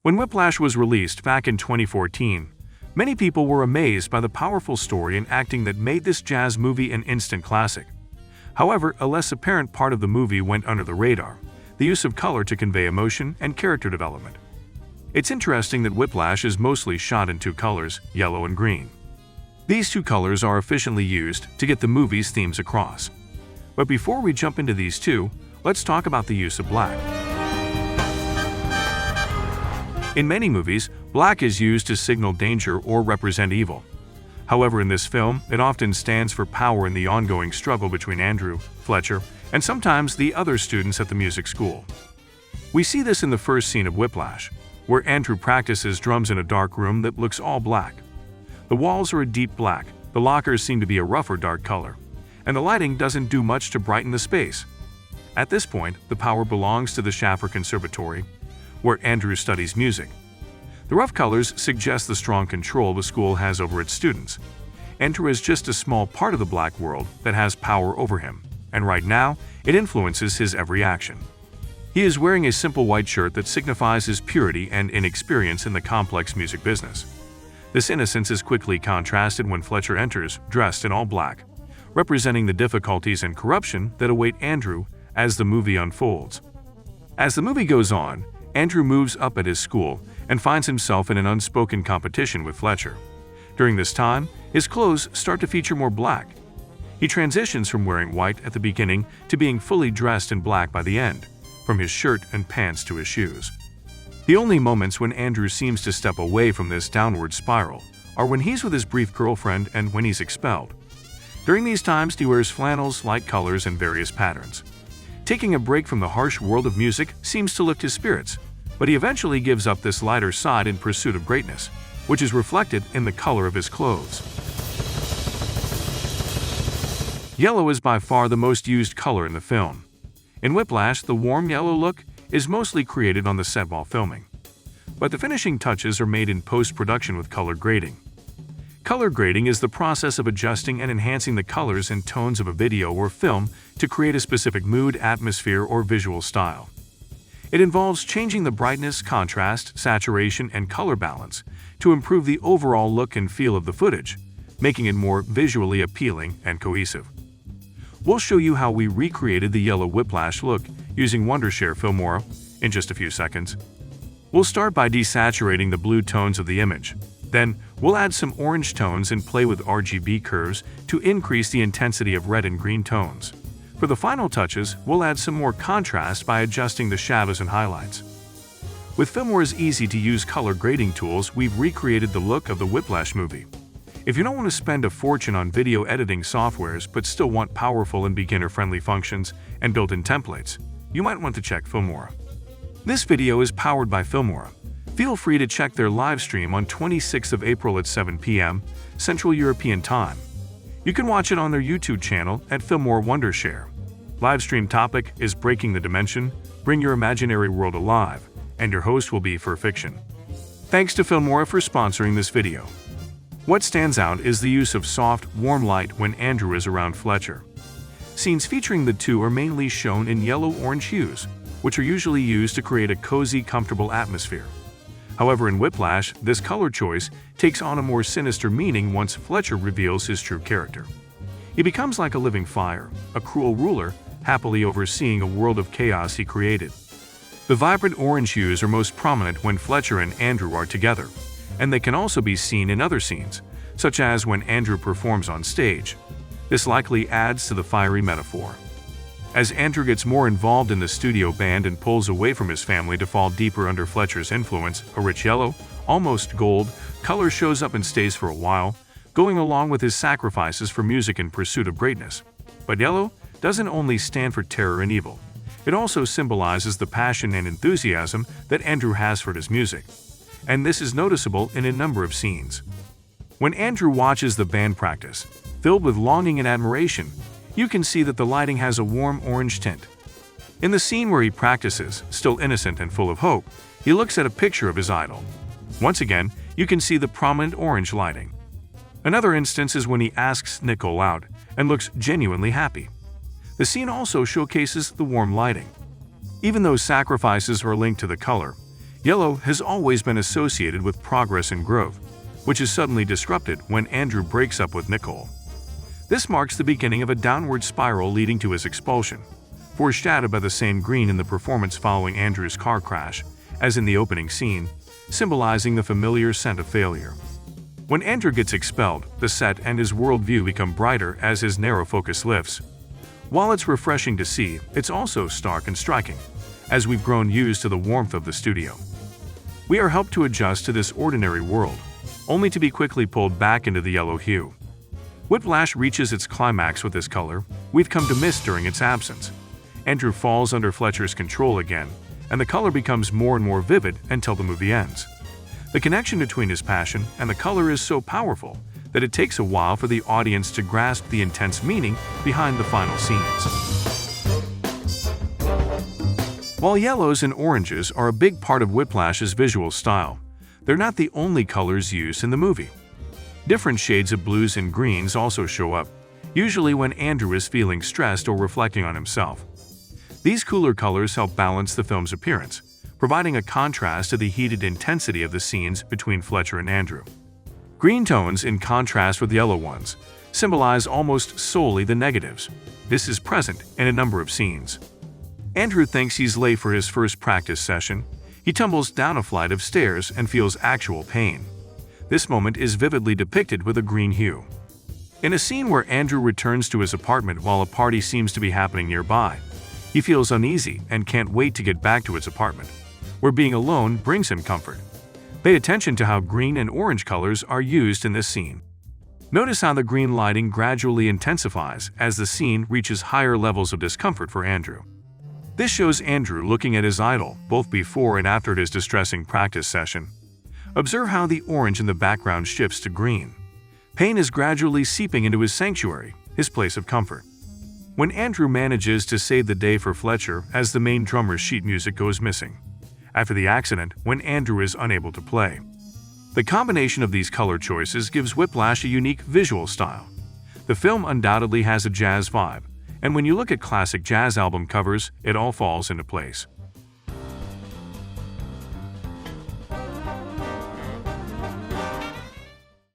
When Whiplash was released back in 2014, many people were amazed by the powerful story and acting that made this jazz movie an instant classic. However, a less apparent part of the movie went under the radar: the use of color to convey emotion and character development. It's interesting that Whiplash is mostly shot in two colors, yellow and green. These two colors are efficiently used to get the movie's themes across. But before we jump into these two, let's talk about the use of black. In many movies, black is used to signal danger or represent evil. However, in this film, it often stands for power in the ongoing struggle between Andrew, Fletcher, and sometimes the other students at the music school. We see this in the first scene of Whiplash, where Andrew practices drums in a dark room that looks all black. The walls are a deep black, the lockers seem to be a rougher dark color, and the lighting doesn't do much to brighten the space. At this point, the power belongs to the Schaffer Conservatory, where Andrew studies music. The rough colors suggest the strong control the school has over its students. Andrew is just a small part of the black world that has power over him, and right now, it influences his every action. He is wearing a simple white shirt that signifies his purity and inexperience in the complex music business. This innocence is quickly contrasted when Fletcher enters, dressed in all black, representing the difficulties and corruption that await Andrew as the movie unfolds. As the movie goes on, Andrew moves up at his school and finds himself in an unspoken competition with Fletcher. During this time, his clothes start to feature more black. He transitions from wearing white at the beginning to being fully dressed in black by the end, from his shirt and pants to his shoes. The only moments when Andrew seems to step away from this downward spiral are when he's with his brief girlfriend and when he's expelled. During these times, he wears flannels, light colors, and various patterns. Taking a break from the harsh world of music seems to lift his spirits, but he eventually gives up this lighter side in pursuit of greatness, which is reflected in the color of his clothes. Yellow is by far the most used color in the film. In Whiplash, the warm yellow look is mostly created on the set while filming, but the finishing touches are made in post-production with color grading. Color grading is the process of adjusting and enhancing the colors and tones of a video or film to create a specific mood, atmosphere, or visual style. It involves changing the brightness, contrast, saturation, and color balance to improve the overall look and feel of the footage, making it more visually appealing and cohesive. We'll show you how we recreated the yellow Whiplash look using Wondershare Filmora in just a few seconds. We'll start by desaturating the blue tones of the image. Then, we'll add some orange tones and play with RGB curves to increase the intensity of red and green tones. For the final touches, we'll add some more contrast by adjusting the shadows and highlights. With Filmora's easy-to-use color grading tools, we've recreated the look of the Whiplash movie. If you don't want to spend a fortune on video editing softwares but still want powerful and beginner-friendly functions and built-in templates, you might want to check Filmora. This video is powered by Filmora. Feel free to check their live stream on 26th of April at 7 p.m. Central European Time. You can watch it on their YouTube channel at Filmora Wondershare. Livestream topic is Breaking the Dimension, Bring Your Imaginary World Alive, and your host will be For Fiction. Thanks to Filmora for sponsoring this video. What stands out is the use of soft, warm light when Andrew is around Fletcher. Scenes featuring the two are mainly shown in yellow-orange hues, which are usually used to create a cozy, comfortable atmosphere. However, in Whiplash, this color choice takes on a more sinister meaning once Fletcher reveals his true character. He becomes like a living fire, a cruel ruler, happily overseeing a world of chaos he created. The vibrant orange hues are most prominent when Fletcher and Andrew are together, and they can also be seen in other scenes, such as when Andrew performs on stage. This likely adds to the fiery metaphor. As Andrew gets more involved in the studio band and pulls away from his family to fall deeper under Fletcher's influence, a rich yellow, almost gold, color shows up and stays for a while, going along with his sacrifices for music in pursuit of greatness. But yellow doesn't only stand for terror and evil. It also symbolizes the passion and enthusiasm that Andrew has for his music. And this is noticeable in a number of scenes. When Andrew watches the band practice, filled with longing and admiration, you can see that the lighting has a warm orange tint. In the scene where he practices, still innocent and full of hope, he looks at a picture of his idol. Once again, you can see the prominent orange lighting. Another instance is when he asks Nicole out and looks genuinely happy. The scene also showcases the warm lighting. Even though sacrifices are linked to the color, Yellow has always been associated with progress and growth, which is suddenly disrupted when Andrew breaks up with Nicole. This marks the beginning of a downward spiral leading to his expulsion, foreshadowed by the same green in the performance following Andrew's car crash, as in the opening scene, symbolizing the familiar scent of failure. When Andrew gets expelled, the set and his worldview become brighter as his narrow focus lifts. While it's refreshing to see, it's also stark and striking, as we've grown used to the warmth of the studio. We are helped to adjust to this ordinary world, only to be quickly pulled back into the yellow hue. Whiplash reaches its climax with this color we've come to miss during its absence. Andrew falls under Fletcher's control again, and the color becomes more and more vivid until the movie ends. The connection between his passion and the color is so powerful that it takes a while for the audience to grasp the intense meaning behind the final scenes. While yellows and oranges are a big part of Whiplash's visual style, they're not the only colors used in the movie. Different shades of blues and greens also show up, usually when Andrew is feeling stressed or reflecting on himself. These cooler colors help balance the film's appearance, providing a contrast to the heated intensity of the scenes between Fletcher and Andrew. Green tones, in contrast with yellow ones, symbolize almost solely the negatives. This is present in a number of scenes. Andrew thinks he's late for his first practice session. He tumbles down a flight of stairs and feels actual pain. This moment is vividly depicted with a green hue. In a scene where Andrew returns to his apartment while a party seems to be happening nearby, he feels uneasy and can't wait to get back to his apartment, where being alone brings him comfort. Pay attention to how green and orange colors are used in this scene. Notice how the green lighting gradually intensifies as the scene reaches higher levels of discomfort for Andrew. This shows Andrew looking at his idol both before and after his distressing practice session. Observe how the orange in the background shifts to green. Pain is gradually seeping into his sanctuary, his place of comfort. When Andrew manages to save the day for Fletcher as the main drummer's sheet music goes missing. After the accident, when Andrew is unable to play. The combination of these color choices gives Whiplash a unique visual style. The film undoubtedly has a jazz vibe, and when you look at classic jazz album covers, it all falls into place.